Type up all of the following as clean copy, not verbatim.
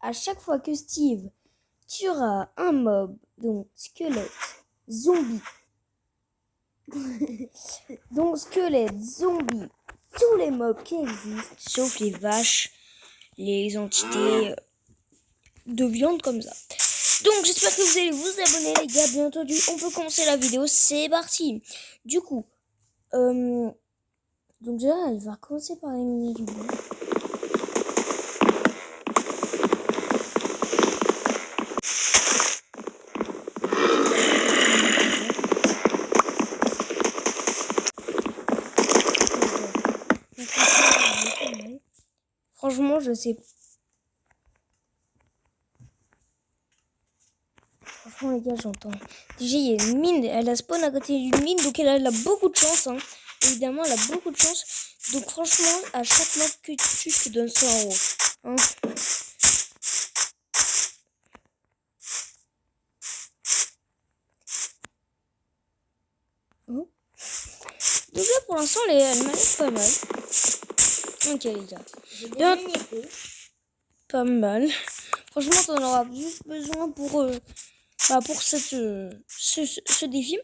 à chaque fois que Steve tuera un mob, donc squelette, zombie, donc squelette, zombie, tous les mobs qui existent, sauf les vaches, les entités de viande comme ça. Donc j'espère que vous allez vous abonner les gars, bien entendu on peut commencer la vidéo, c'est parti. Du coup, donc déjà elle va commencer par éliminer du bois. Franchement je sais. Franchement les gars j'entends. Déjà il y a une mine, elle a spawn à côté d'une mine, donc elle a beaucoup de chance hein. Évidemment elle a beaucoup de chance. Donc franchement à chaque mob que tu tues je te donne 100 € hein. Oh. Donc là pour l'instant elle m'a l'air pas mal. Ok les gars. Bien... Pas mal. Franchement t'en auras juste besoin pour ce défi.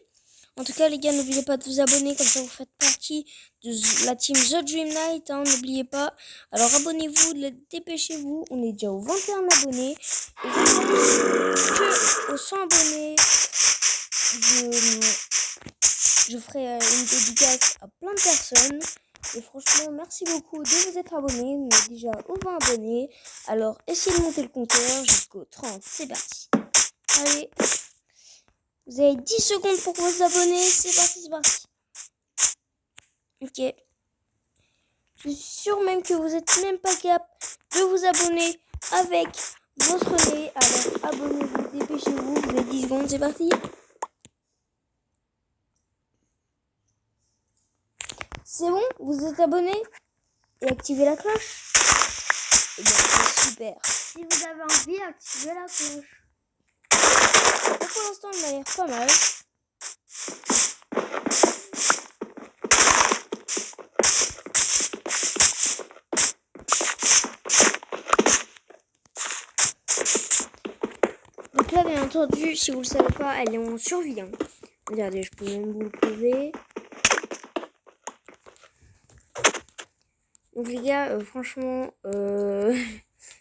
En tout cas les gars n'oubliez pas de vous abonner, comme ça vous faites partie de la team The Dream Night hein, n'oubliez pas. Alors abonnez-vous, dépêchez-vous, on est déjà aux 21 abonnés. Et je pense que aux 100 abonnés je ferai une dédicace à plein de personnes. Et franchement merci beaucoup de vous être abonnés. On est déjà aux 20 abonnés. Alors essayez de monter le compteur jusqu'au 30, c'est parti. Allez, vous avez 10 secondes pour vous abonner, c'est parti, c'est parti. Ok. Je suis sûre même que vous n'êtes même pas capable de vous abonner avec votre nez. Alors abonnez-vous, dépêchez-vous, vous avez 10 secondes, c'est parti. C'est bon, vous êtes abonné et activez la cloche. Et bien c'est super. Si vous avez envie, activez la cloche. Et pour l'instant, il m'a l'air pas mal. Donc là, bien entendu, si vous le savez pas, elle est en survie. Hein. Regardez, je peux même vous le prouver. Donc les gars, franchement,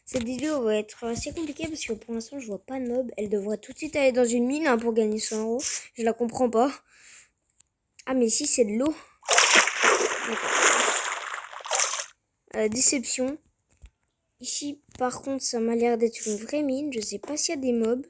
cette vidéo va être assez compliquée parce que pour l'instant, je vois pas de mob. Elle devrait tout de suite aller dans une mine hein, pour gagner 100 €. Je la comprends pas. Ah mais si, c'est de l'eau. Déception. Ici, par contre, ça m'a l'air d'être une vraie mine. Je sais pas s'il y a des mobs.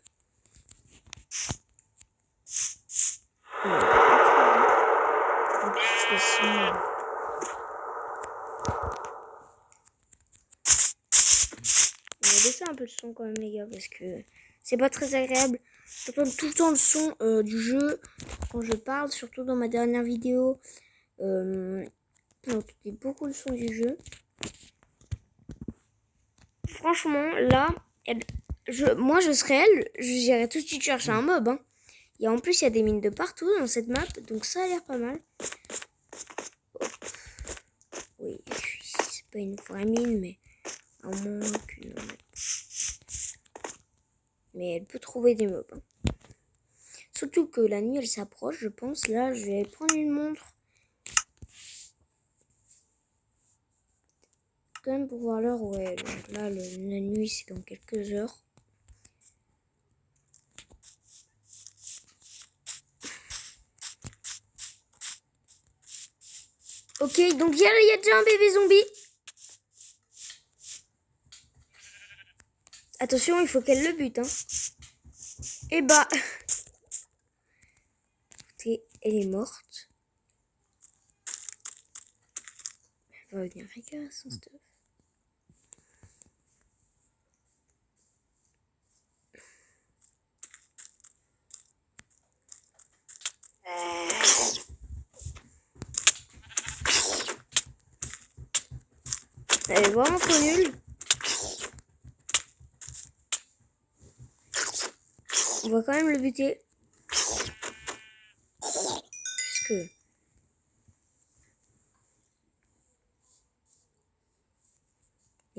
On va baisser un peu le son quand même les gars parce que c'est pas très agréable d'entendre tout le temps le son du jeu quand je parle, surtout dans ma dernière vidéo. On entendait beaucoup le son du jeu. Franchement là, moi je serais elle, j'irais tout de suite chercher un mob. Hein. Et en plus il y a des mines de partout dans cette map, donc ça a l'air pas mal. Oui, c'est pas une vraie mine, mais à moins qu'une... Mais elle peut trouver des mobs. Hein. Surtout que la nuit elle s'approche, je pense. Là, je vais prendre une montre. Quand même pour voir l'heure, ouais. Donc là, la nuit c'est dans quelques heures. Ok, donc il y a déjà un bébé zombie. Attention, il faut qu'elle le bute. Hein. Et bah... Écoutez, elle est morte. Elle va venir récupérer son stuff. Elle est vraiment trop nulle. On va quand même le buter. Puisque... Il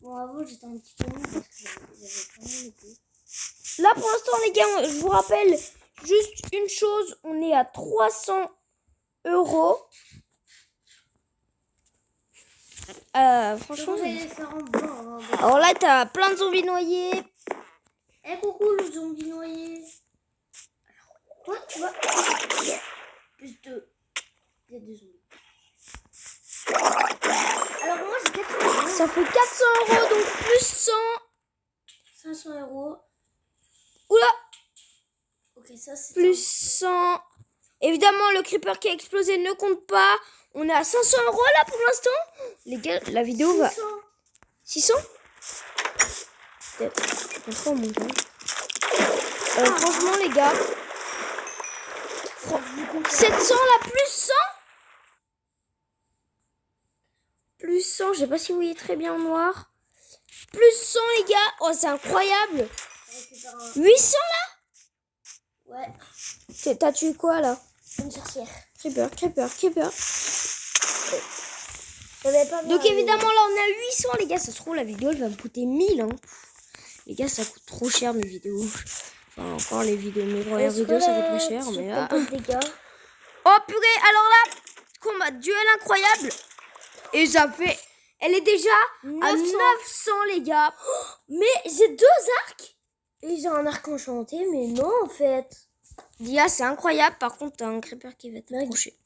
Bon, avant, j'étais un petit peu nul parce que j'avais vraiment loupé. Là, pour l'instant, les gars, je vous rappelle juste une chose. On est à 300 €. Franchement, J'allais faire en blanc. alors là, t'as plein de zombies noyés. Eh, coucou le zombie noyé. Alors, toi, tu vas. Plus de. Il y a deux zombies. Alors, moi, j'ai 400 €. Ça fait 400 €, donc plus 100. 500 €. Oula, Ok, ça c'est. plus 100. Évidemment, le creeper qui a explosé ne compte pas. On est à 500 € là pour l'instant. Les gars, la vidéo va... 600 peut-être. On fera au montage. Franchement, les gars. 700 là, plus 100. Plus 100, je sais pas si vous voyez très bien en noir. Plus 100 les gars. Oh, c'est incroyable. 800 là. Ouais, T'as tué quoi là? une sorcière. Creeper. J'avais pas vu Donc un- évidemment là on a 800 les gars. Ça se trouve la vidéo elle va me coûter 1000 hein. Les gars ça coûte trop cher mes vidéos. Enfin encore les vidéos, mes premières vidéos ça coûte pas cher. Mais là... Oh purée, alors là, combat duel incroyable. Et ça fait... Elle est déjà à 900 les gars. Mais j'ai 2 arcs. Et j'ai un arc enchanté, mais non en fait. Dia c'est incroyable. Par contre t'as un creeper qui va t'approcher.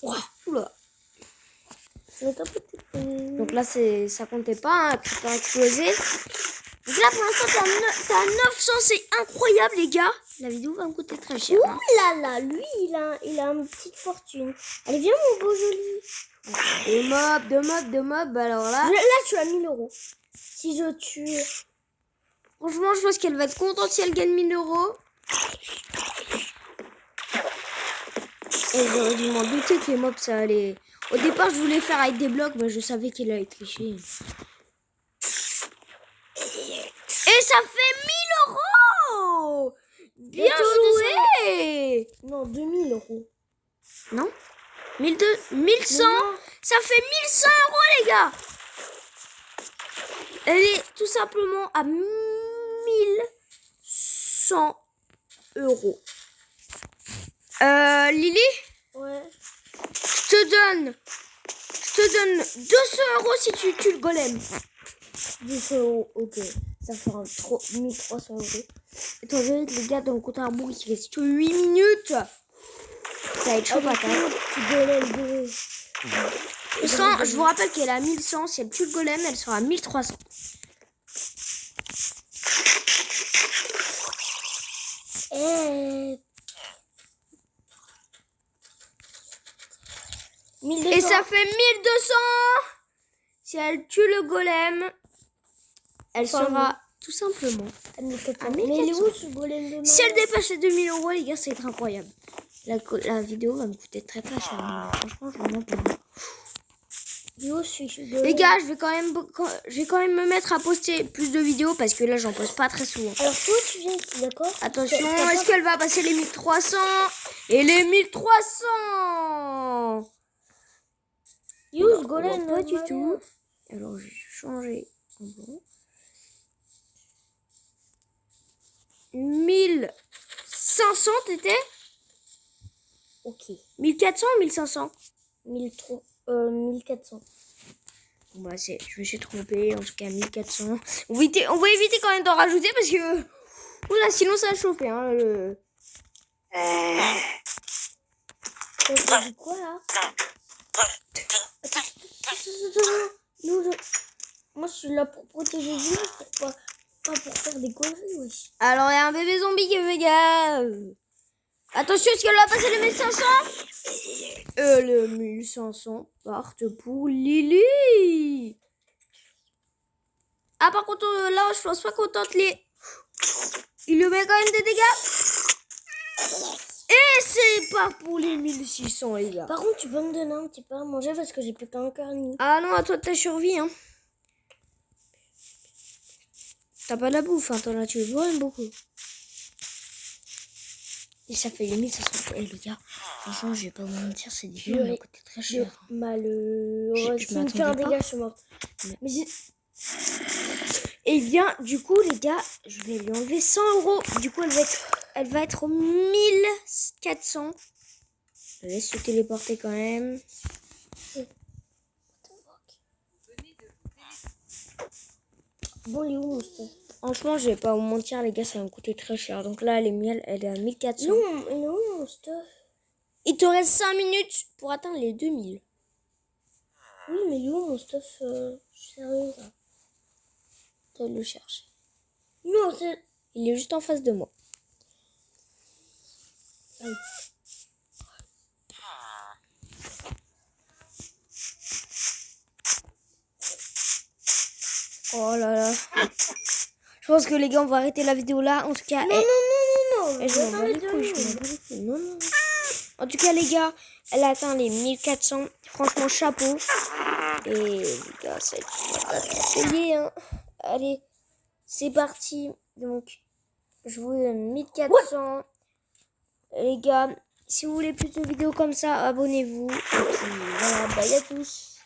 Oula. Donc là ça comptait pas, hein, creeper explosé. Donc là pour l'instant t'es à 900, c'est incroyable les gars. La vidéo va me coûter très cher. Hein. Ouh là là, lui il a une petite fortune. Allez viens mon beau joli. De mob, alors là... Là tu as 1000 €. Si je tue... Franchement je pense qu'elle va être contente si elle gagne 1000 €. Et j'aurais dû m'en douter que les mobs ça allait... Au départ je voulais faire avec des blocs, mais je savais qu'il allait tricher. Et ça fait 1000 €. Bien joué. Non, 2000 €. Non 1100. Ça fait 1100 € les gars. Elle est tout simplement à 1100 €. Lily, Ouais. je te donne 200 € si tu tues le golem. 200 €, ok. Ça fera 1300 €. Attends, je vais les gars dans le compte à rebours, il reste 8 minutes. Ça va être chaud patate. Tu golem de... Je vous rappelle qu'elle est à 1100. Si elle tue le golem, elle sera à 1300. Et ça fait 1200. Si elle tue le golem, elle sera tout simplement à 1400. Mais il est où ce golem de Si elle dépasse les 2000 € les gars, ça va être incroyable. La vidéo va me coûter très très cher. Franchement, je m'en plains. Les gars, je vais quand même me mettre à poster plus de vidéos parce que là, j'en poste pas très souvent. Alors toi, tu viens ici, d'accord? Attention, est-ce qu'elle va passer les 1300? Et les 1300. Use golem, pas du tout. Alors, je vais changer en bon. 1500, t'étais? Ok. 1400 ou 1500? 1400. Bon bah je me suis trompée, en tout cas 1400. On va éviter quand même d'en rajouter parce que... Oula, sinon ça va chauffer. Hein, T'as dit quoi là? Attends. Non, moi je suis là pour protéger les images, pas pour faire des conneries, wesh. Alors il y a un bébé zombie qui est vegan. Attention, est-ce qu'elle va passer les 1500? Les 1500 partent pour Lily. Ah par contre là je pense pas qu'on tente les... Il lui met quand même des dégâts. Et c'est pas pour les 1600 les gars. Par contre, tu peux me donner un petit peu à manger parce que j'ai plus qu'un cœur et demi. Ah non, à toi de ta survie hein. T'as pas de la bouffe, hein, t'en as tué vraiment beaucoup. Et ça fait les 1500. Et les gars, franchement, je vais pas vous mentir, c'est des vieux, mais ça coûté très cher. Malheureux. Je Si me fait un m'attendais pas. dégât, je suis morte. Mais Et bien, du coup, les gars, je vais lui enlever 100 euros. Du coup, elle va être 1400. Je laisse se téléporter quand même. bon, il est où mon stuff? Franchement, je vais pas vous mentir, les gars, ça va me coûter très cher. Donc là, les miels, elle est à 1400. Non, il est où mon stuff? Il te reste 5 minutes pour atteindre les 2000. Oui, mais il est où mon stuff? Je suis sérieuse. Là. Tu dois le chercher. Non, c'est... Il est juste en face de moi. Aïe. Oh là là. Je pense que les gars, on va arrêter la vidéo là. En tout cas, Non, non. je m'en bats les couilles, je m'en bats les couilles. Non. En tout cas, les gars, elle a atteint les 1400. Franchement, chapeau. Et les gars, ça va être payé, hein. Allez, c'est parti. Donc, je vous donne 1400. Les gars, si vous voulez plus de vidéos comme ça, abonnez-vous. Et puis, voilà, bye à tous.